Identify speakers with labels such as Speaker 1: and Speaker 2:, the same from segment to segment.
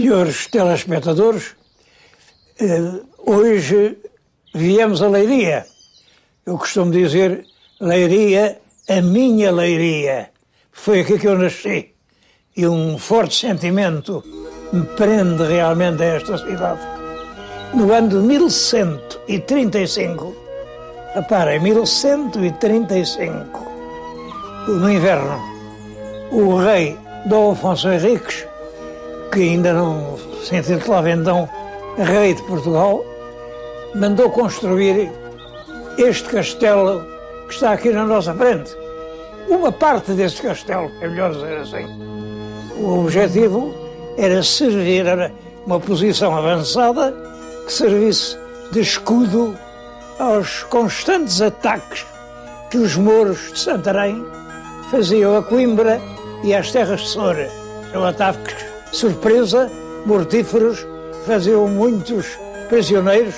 Speaker 1: Senhores telespectadores, hoje viemos a Leiria. Eu costumo dizer Leiria, a minha Leiria. Foi aqui que eu nasci. E um forte sentimento me prende realmente a esta cidade. No ano de 1135, reparem, 1135, no inverno, o rei Dom Afonso Henriques, que ainda não se intitulava então rei de Portugal, mandou construir este castelo que está aqui na nossa frente. Uma parte deste castelo, é melhor dizer assim. O objetivo era servir, era uma posição avançada que servisse de escudo aos constantes ataques que os mouros de Santarém faziam a Coimbra e às terras de Soura. Eram ataques surpresa, mortíferos, faziam muitos prisioneiros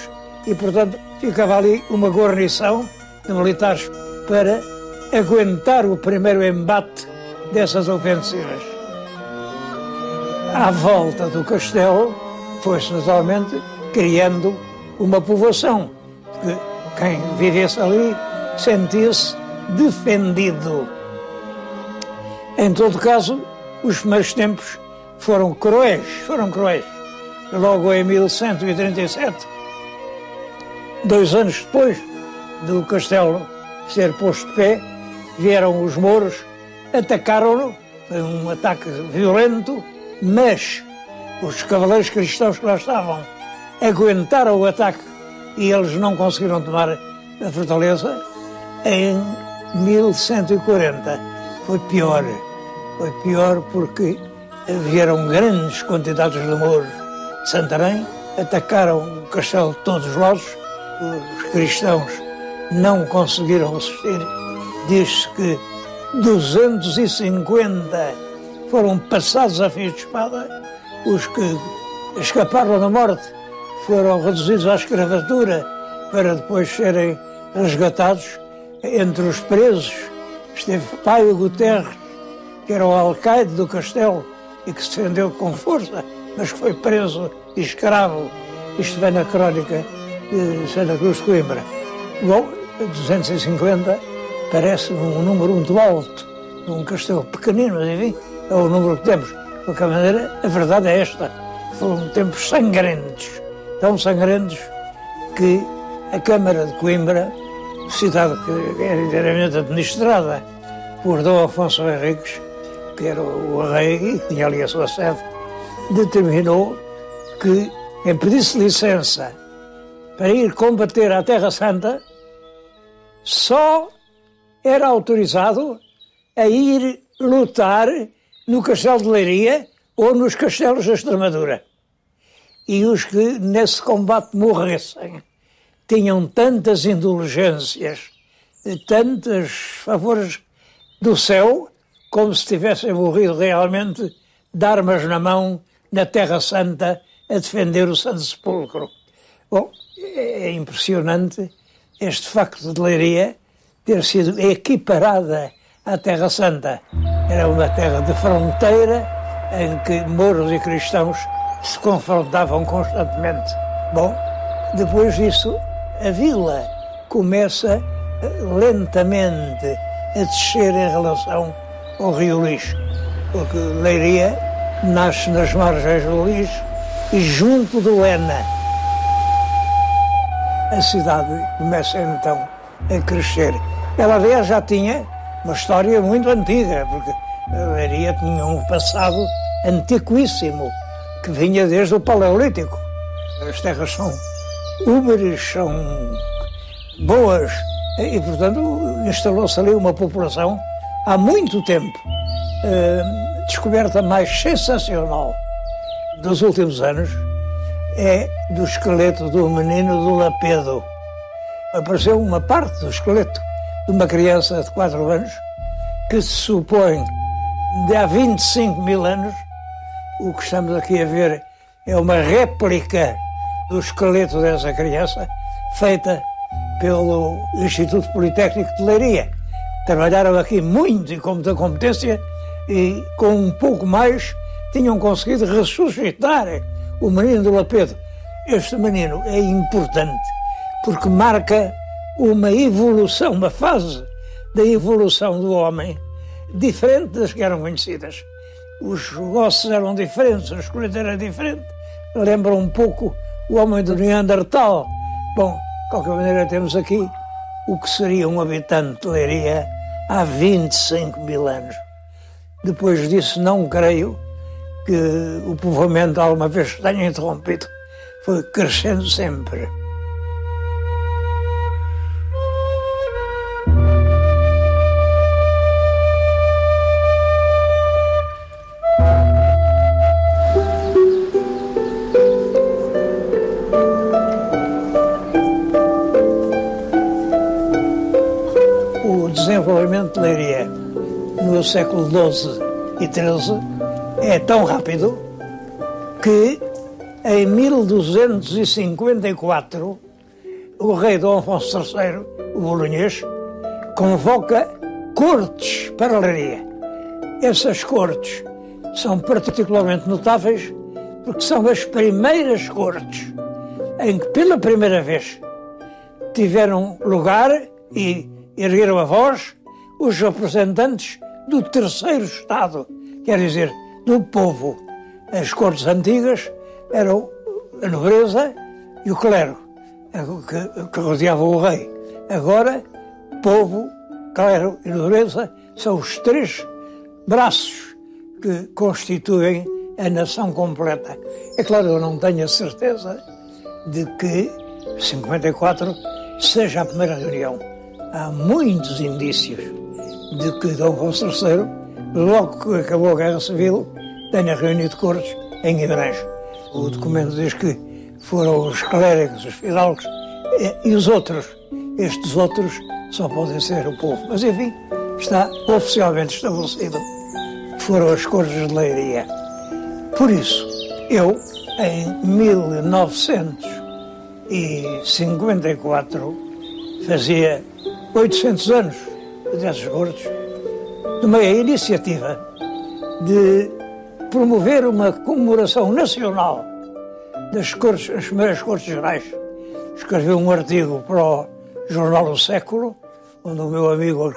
Speaker 1: e, portanto, ficava ali uma guarnição de militares para aguentar o primeiro embate dessas ofensivas. À volta do castelo foi-se naturalmente criando uma povoação, que quem vivesse ali sentia-se defendido. Em todo caso, os primeiros tempos foram cruéis. Logo em 1137, 2 anos depois do castelo ser posto de pé, vieram os mouros, atacaram-no, foi um ataque violento, mas os cavaleiros cristãos que lá estavam aguentaram o ataque e eles não conseguiram tomar a fortaleza. Em 1140 foi pior porque vieram grandes quantidades de mouros de Santarém, atacaram o castelo de todos os lados, os cristãos não conseguiram resistir. Diz-se que 250 foram passados a fio de espada, os que escaparam da morte foram reduzidos à escravatura para depois serem resgatados. Entre os presos esteve Paio Guterres, que era o alcaide do castelo e que se defendeu com força, mas que foi preso e escravo. Isto vem na crónica de Santa Cruz de Coimbra. Bom, 250 parece um número muito alto, um castelo pequenino, mas enfim, é o número que temos. De qualquer maneira, a verdade é esta. Foram tempos sangrentos, tão sangrentos que a Câmara de Coimbra, cidade que era inteiramente administrada por Dom Afonso Henriques, que era o rei e que tinha ali a sua sede, determinou que, em pedisse licença para ir combater a Terra Santa, só era autorizado a ir lutar no Castelo de Leiria ou nos castelos da Extremadura. E os que nesse combate morressem tinham tantas indulgências, tantos favores do céu, como se tivessem morrido realmente de armas na mão na Terra Santa a defender o Santo Sepulcro. Bom, é impressionante este facto de Leiria ter sido equiparada à Terra Santa. Era uma terra de fronteira em que mouros e cristãos se confrontavam constantemente. Bom, depois disso, a vila começa lentamente a descer em relação ao Rio Lixo, porque Leiria nasce nas margens do Lixo e junto do Lena. A cidade começa então a crescer. Ela, aliás, já tinha uma história muito antiga, porque Leiria tinha um passado antiquíssimo, que vinha desde o Paleolítico. As terras são úberes, são boas, e, portanto, instalou-se ali uma população há muito tempo. Descoberta mais sensacional dos últimos anos é do esqueleto do menino do Lapedo. Apareceu uma parte do esqueleto de uma criança de 4 anos que se supõe de há 25 mil anos. O que estamos aqui a ver é uma réplica do esqueleto dessa criança, feita pelo Instituto Politécnico de Leiria. Trabalharam aqui muito e com muita competência, e com um pouco mais tinham conseguido ressuscitar o menino do Lapedo. Este menino é importante porque marca uma evolução, uma fase da evolução do homem diferente das que eram conhecidas. Os ossos eram diferentes, o esqueleto era diferente, lembra um pouco o homem do Neandertal. Bom, de qualquer maneira temos aqui o que seria um habitante de Leiria há 25 mil anos. Depois disso não creio que o povoamento alguma vez tenha interrompido, foi crescendo sempre. O desenvolvimento de Leiria no século XII e XIII é tão rápido que em 1254 o rei Dom Afonso III, o Bolonhês, convoca cortes para Leiria. Essas cortes são particularmente notáveis porque são as primeiras cortes em que pela primeira vez tiveram lugar e ergueram a voz os representantes do terceiro Estado, quer dizer, do povo. As cortes antigas eram a nobreza e o clero, que rodeavam o rei. Agora, povo, clero e nobreza são os três braços que constituem a nação completa. É claro, eu não tenho a certeza de que 54 seja a primeira reunião. Há muitos indícios de que Dom Afonso III, logo que acabou a Guerra Civil, tenha reunido cortes em Guimarães. O documento diz que foram os clérigos, os fidalgos e os outros. Estes outros só podem ser o povo. Mas, enfim, está oficialmente estabelecido. Foram as cortes de Leiria. Por isso, eu, em 1954, fazia 800 anos dessas cortes, tomei a iniciativa de promover uma comemoração nacional das cortes, as primeiras Cortes Gerais. Escrevi um artigo para o Jornal do Século, onde o meu amigo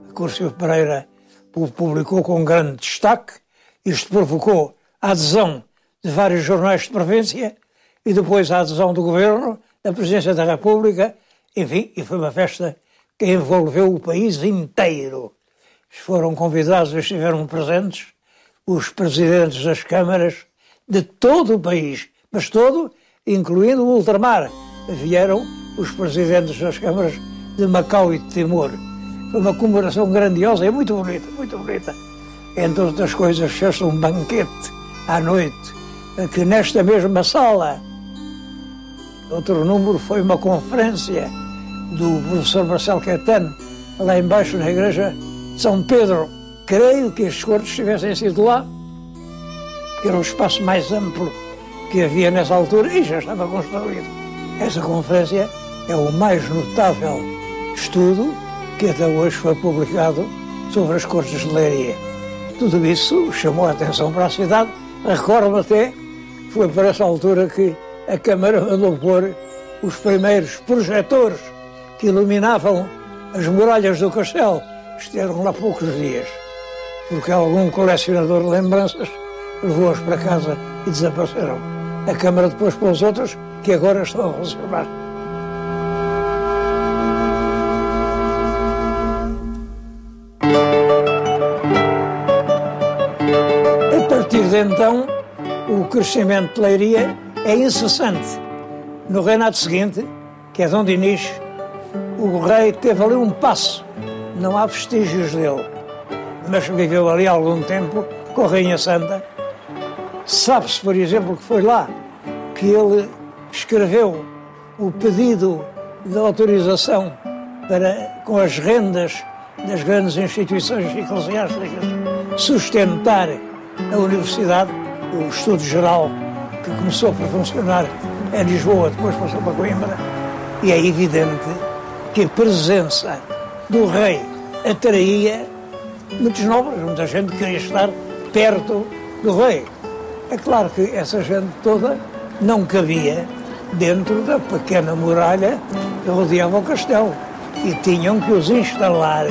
Speaker 1: Acúrcio Pereira publicou com grande destaque. Isto provocou a adesão de vários jornais de província e depois a adesão do Governo, da Presidência da República, enfim, e foi uma festa que envolveu o país inteiro. Foram convidados e estiveram presentes os presidentes das câmaras de todo o país, mas todo, incluindo o ultramar. Vieram os presidentes das câmaras de Macau e de Timor. Foi uma comemoração grandiosa e muito bonita, muito bonita. Entre outras coisas, fez-se um banquete à noite, que nesta mesma sala, outro número foi uma conferência do professor Marcelo Caetano, lá embaixo na igreja de São Pedro. Creio que estes cortes tivessem sido lá, que era um espaço mais amplo que havia nessa altura e já estava construído. Essa conferência é o mais notável estudo que até hoje foi publicado sobre as cortes de Leiria. Tudo isso chamou a atenção para a cidade. Recordo-me até, foi por essa altura que a Câmara mandou pôr os primeiros projetores que iluminavam as muralhas do castelo. Estiveram lá poucos dias, porque algum colecionador de lembranças levou-os para casa e desapareceram. A Câmara depois pôs outros que agora estão a funcionar. A partir de então, o crescimento de Leiria é incessante. No reinado seguinte, que é Dom Dinis, o rei teve ali um passo. Não há vestígios dele, mas viveu ali há algum tempo com a Rainha Santa. Sabe-se, por exemplo, que foi lá que ele escreveu o pedido de autorização para, com as rendas das grandes instituições eclesiásticas, sustentar a universidade, o Estudo Geral, que começou por funcionar em Lisboa, depois passou para Coimbra. E é evidente que a presença do rei atraía muitos nobres, muita gente queria estar perto do rei. É claro que essa gente toda não cabia dentro da pequena muralha que rodeava o castelo e tinham que os instalar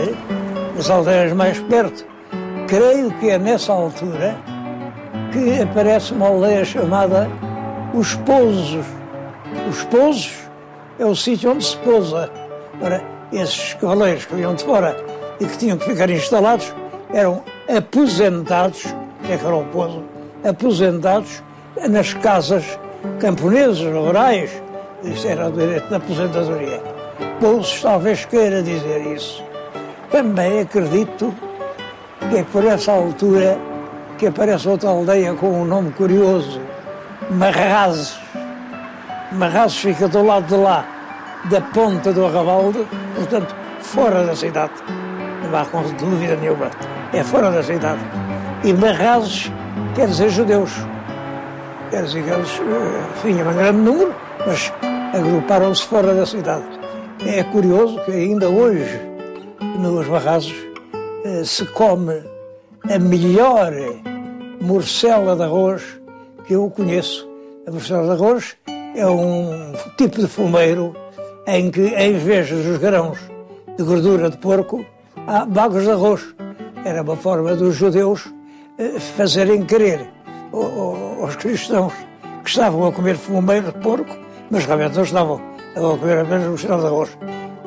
Speaker 1: nas aldeias mais perto. Creio que é nessa altura que aparece uma aldeia chamada Os Pousos. Os Pousos é o sítio onde se pousa. Ora, esses cavaleiros que vinham de fora e que tinham que ficar instalados eram aposentados, que era o pouso, aposentados nas casas camponesas, rurais. Isso era o direito da aposentadoria. Pousos talvez queira dizer isso. Também acredito que é por essa altura que aparece outra aldeia com um nome curioso, Marrazes. Marrazes fica do lado de lá, da ponta do Arrabalde, portanto, fora da cidade. Não há com dúvida nenhuma, é fora da cidade. E Marrazes quer dizer judeus. Quer dizer que eles tinham um grande número, mas agruparam-se fora da cidade. É curioso que ainda hoje, nos Marrazes, se come a melhor morcela de arroz que eu conheço. A morcela de arroz é um tipo de fumeiro em que, em vez dos grãos de gordura de porco, há bagos de arroz. Era uma forma dos judeus fazerem crer aos cristãos que estavam a comer fumeiro de porco, mas realmente não estavam a comer apenas morcela de arroz.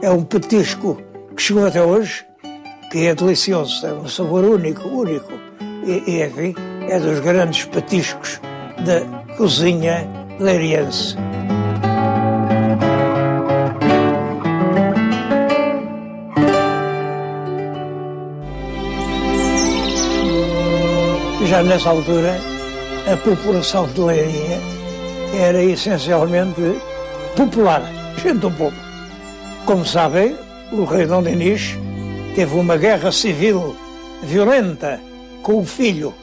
Speaker 1: É um petisco que chegou até hoje, que é delicioso, é um sabor único. E enfim, é dos grandes petiscos da cozinha leiriense. Já nessa altura, a população de Leiria era essencialmente popular, gente do povo. Como sabem, o rei Dom Dinis teve uma guerra civil violenta com o filho,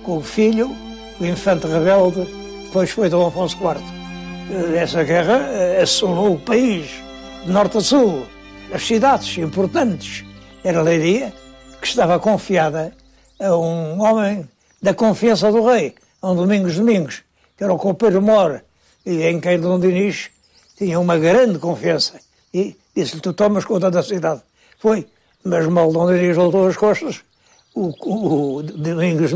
Speaker 1: o infante rebelde, depois foi Dom Afonso IV. Essa guerra assolou o país, de norte a sul. As cidades importantes era Leiria, que estava confiada a um homem da confiança do rei, a um Domingos, que era o copeiro mor, e em quem Dom Dinis tinha uma grande confiança. E disse-lhe, tu tomas conta da cidade. Foi, mas mal Dom Dinis voltou as costas, o Domingos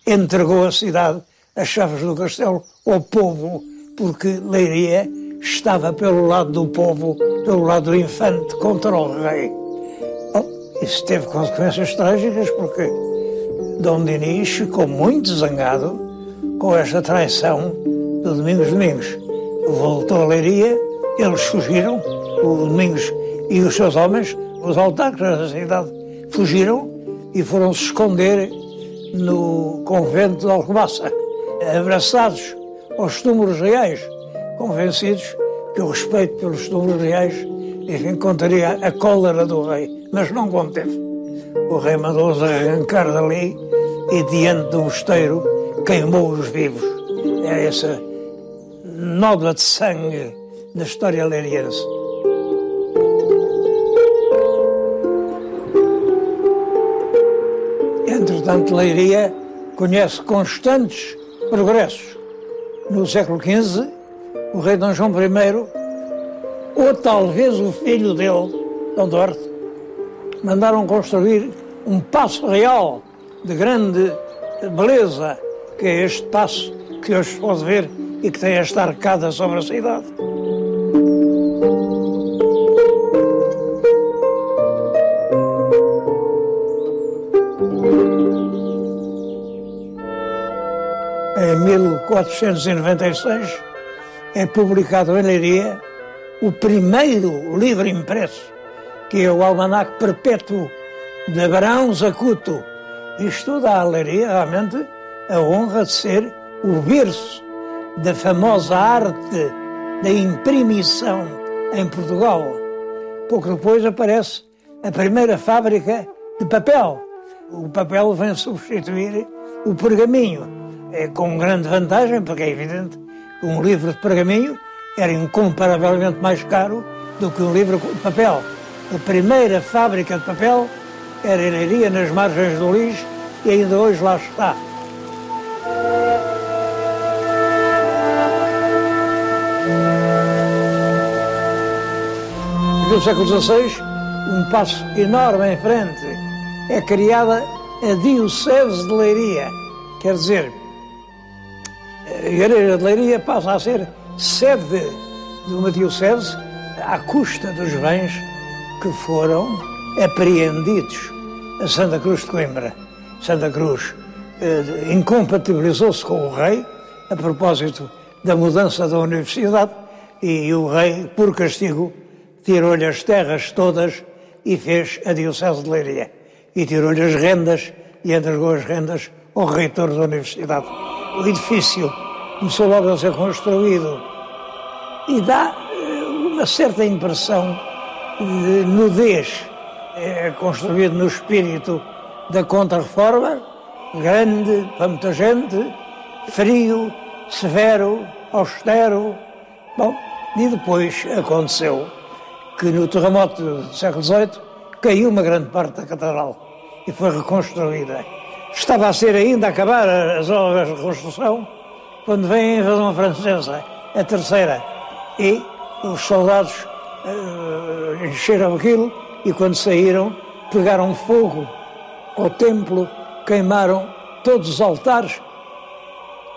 Speaker 1: entregou a cidade, as chaves do castelo, ao povo, porque Leiria estava pelo lado do povo, pelo lado do infante, contra o rei. Bom, isso teve consequências trágicas, porque Dom Dinis ficou muito zangado com esta traição do Domingos. Voltou a Leiria, eles fugiram, o Domingos e os seus homens, os autarcas da cidade, fugiram e foram-se esconder no convento de Alcobaça, abraçados aos túmulos reais, convencidos que o respeito pelos túmulos reais, enfim, contaria a cólera do rei, mas não conteve. O rei mandou-os arrancar dali e, diante do mosteiro, queimou-os vivos. É essa nódoa de sangue da história leiriense. Entretanto, Leiria conhece constantes progressos. No século XV, o rei Dom João I, ou talvez o filho dele, Dom Duarte, mandaram construir um paço real de grande beleza, que é este paço que hoje se pode ver e que tem esta arcada sobre a cidade. Em 1496 é publicado em Leiria o primeiro livro impresso, que é o Almanaque Perpétuo de Abraão Zacuto. Isto dá a Leiria realmente a honra de ser o berço da famosa arte da imprimição em Portugal. Pouco depois aparece a primeira fábrica de papel. O papel vem substituir o pergaminho, com grande vantagem, porque é evidente que um livro de pergaminho era incomparavelmente mais caro do que um livro de papel. A primeira fábrica de papel era em Leiria, nas margens do Lis, e ainda hoje lá está. No século XVI, um passo enorme em frente, é criada a Diocese de Leiria. Quer dizer, a Igreja de Leiria passa a ser sede de uma diocese à custa dos bens que foram apreendidos a Santa Cruz de Coimbra. Santa Cruz incompatibilizou-se com o rei a propósito da mudança da universidade e o rei, por castigo, tirou-lhe as terras todas e fez a Diocese de Leiria. E tirou-lhe as rendas e entregou as rendas ao reitor da universidade. O edifício começou logo a ser construído e dá uma certa impressão de nudez. É construído no espírito da Contra-Reforma, grande para muita gente, frio, severo, austero. Bom, e depois aconteceu que no terremoto do século XVIII caiu uma grande parte da catedral e foi reconstruída. Estava a ser ainda a acabar as obras de reconstrução quando vem a invasão francesa, a terceira, e os soldados encheram aquilo e quando saíram pegaram fogo ao templo, queimaram todos os altares,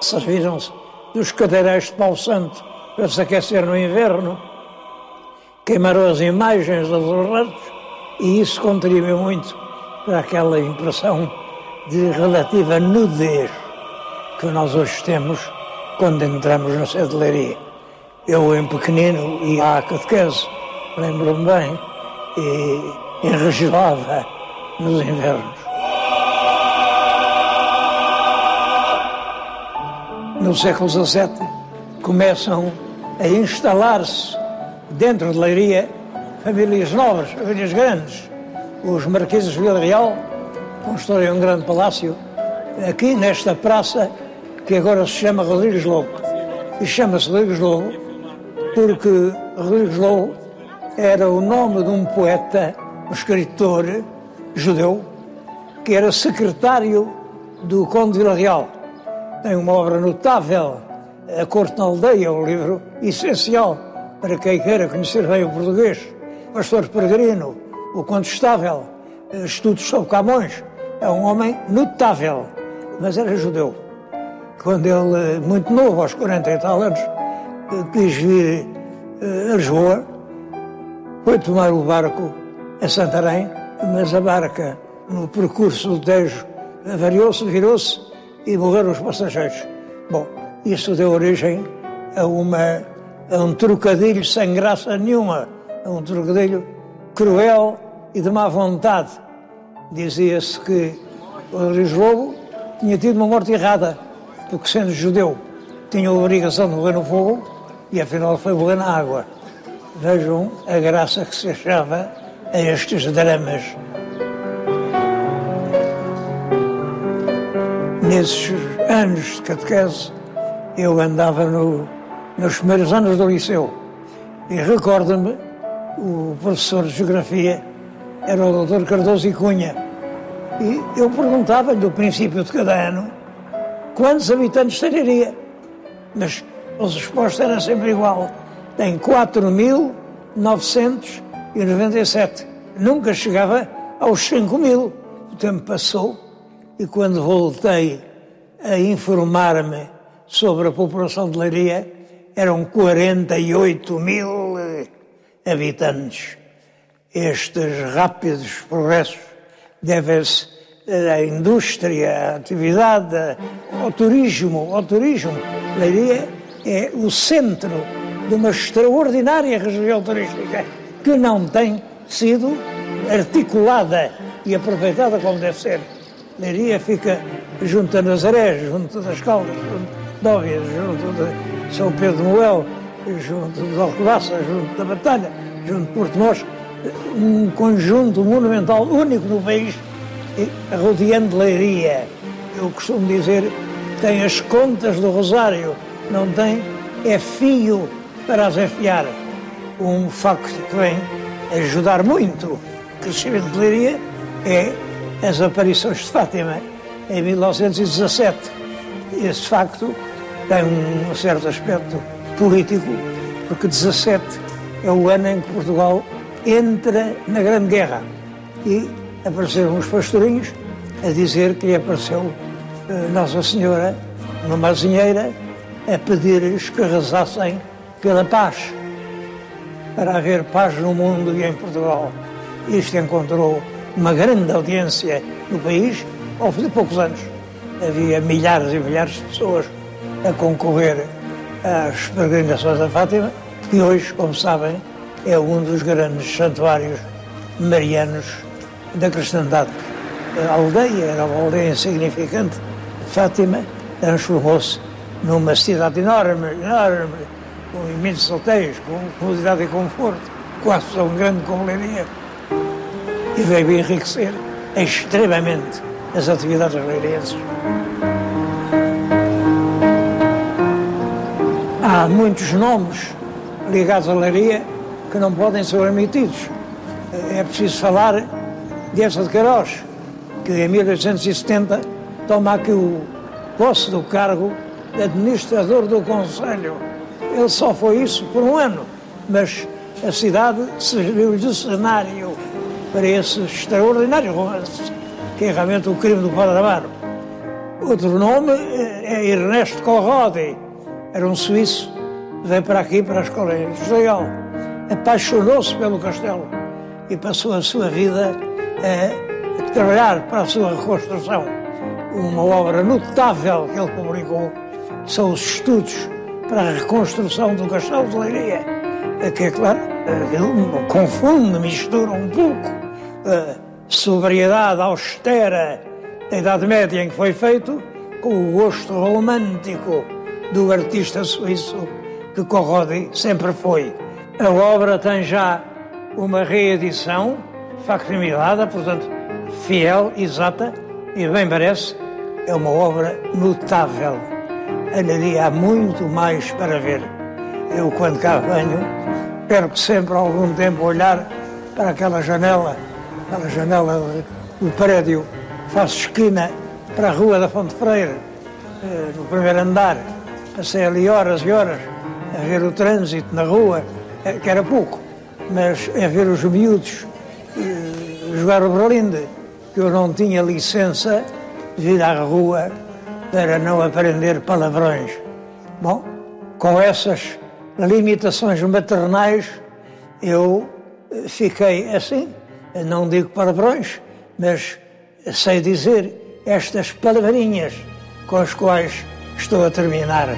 Speaker 1: serviram-se dos cadeirais de pau santo para se aquecer no inverno, queimaram as imagens dos horrores e isso contribuiu muito para aquela impressão de relativa nudez que nós hoje temos quando entramos na sede de Leiria. Eu, em pequenino, ia à catequese, lembro-me bem, e enregelava nos invernos. No século XVII começam a instalar-se dentro de Leiria famílias novas, famílias grandes. Os marqueses de Vila Real constroem um grande palácio aqui nesta praça que agora se chama Rodrigues Lobo. E chama-se Rodrigues Lobo porque Rodrigues Lobo era o nome de um poeta, um escritor judeu, que era secretário do Conde de Vila Real. Tem uma obra notável, A Corte na Aldeia, um livro essencial para quem queira conhecer bem o português. Pastor Peregrino, O Contestável, Estudos sobre Camões. É um homem notável, mas era judeu. Quando ele, muito novo, aos 40 e tal anos, quis vir a Lisboa, foi tomar o barco a Santarém, mas a barca, no percurso do Tejo, avariou-se, virou-se e morreram os passageiros. Bom, isso deu origem a um trocadilho sem graça nenhuma, a um trocadilho cruel e de má vontade. Dizia-se que o Rodrigues Lobo tinha tido uma morte errada, porque sendo judeu tinha a obrigação de morrer no fogo e afinal foi morrer na água. Vejam a graça que se achava a estes dramas. Nesses anos de catequese, eu andava nos primeiros anos do liceu e recordo-me, o professor de Geografia era o Dr. Cardoso e Cunha e eu perguntava-lhe do princípio de cada ano quantos habitantes teria, mas a resposta era sempre igual, tem 4.997, nunca chegava aos 5.000. O tempo passou e quando voltei a informar-me sobre a população de Leiria, eram 48.000 habitantes. Estes rápidos progressos devem-se à indústria, à atividade, ao turismo. Leiria é o centro de uma extraordinária região turística que não tem sido articulada e aproveitada como deve ser. Leiria fica junto a Nazaré, junto das Caldas, junto de Óbidos, junto de São Pedro de Moel, junto de Alcobaça, junto da Batalha, junto de Porto Mós, um conjunto monumental único no país, rodeando Leiria. Eu costumo dizer que tem as contas do Rosário, não tem é fio para as afiar. Um facto que vem ajudar muito o crescimento de Leiria é as aparições de Fátima em 1917. Esse facto tem um certo aspecto político, porque 17 é o ano em que Portugal entra na Grande Guerra. E apareceram uns pastorinhos a dizer que lhe apareceu Nossa Senhora numa azinheira a pedir-lhes que rezassem pela paz, para haver paz no mundo e em Portugal. Isto encontrou uma grande audiência no país. Ao fim de poucos anos havia milhares e milhares de pessoas a concorrer às peregrinações da Fátima, e hoje, como sabem, é um dos grandes santuários marianos da cristandade. A aldeia era uma aldeia insignificante. Fátima transformou-se numa cidade enorme, enorme, com imensos hotéis, com comodidade e conforto, quase tão grande como Leiria, e veio enriquecer extremamente as atividades leirienses. Há muitos nomes ligados à Leiria que não podem ser omitidos. É preciso falar de Eça de Queiroz, que em 1870 toma aqui o posse do cargo de administrador do Conselho. Ele só foi isso por um ano, mas a cidade serviu de cenário para esse extraordinário romance, que é realmente o crime do Padre Amaro. Outro nome é Ernesto Corrodi, era um suíço, veio para aqui, para a escola industrial, apaixonou-se pelo castelo e passou a sua vida a trabalhar para a sua reconstrução. Uma obra notável que ele publicou são os estudos para a reconstrução do Castelo de Leiria, que é claro, ele confunde, mistura um pouco a sobriedade austera da Idade Média em que foi feito com o gosto romântico do artista suíço que Corrodi sempre foi. A obra tem já uma reedição facsimilada, portanto, fiel, exata, e bem parece, é uma obra notável. Ali há muito mais para ver. Eu, quando cá venho, perco sempre algum tempo a olhar para aquela janela do prédio, faço esquina para a Rua da Fonte Freire, no primeiro andar. Passei ali horas e horas a ver o trânsito na rua, que era pouco, mas a ver os miúdos jogar o berlinde, que eu não tinha licença de vir à rua para não aprender palavrões. Bom, com essas limitações maternais, eu fiquei assim, não digo palavrões, mas sei dizer estas palavrinhas com as quais estou a terminar.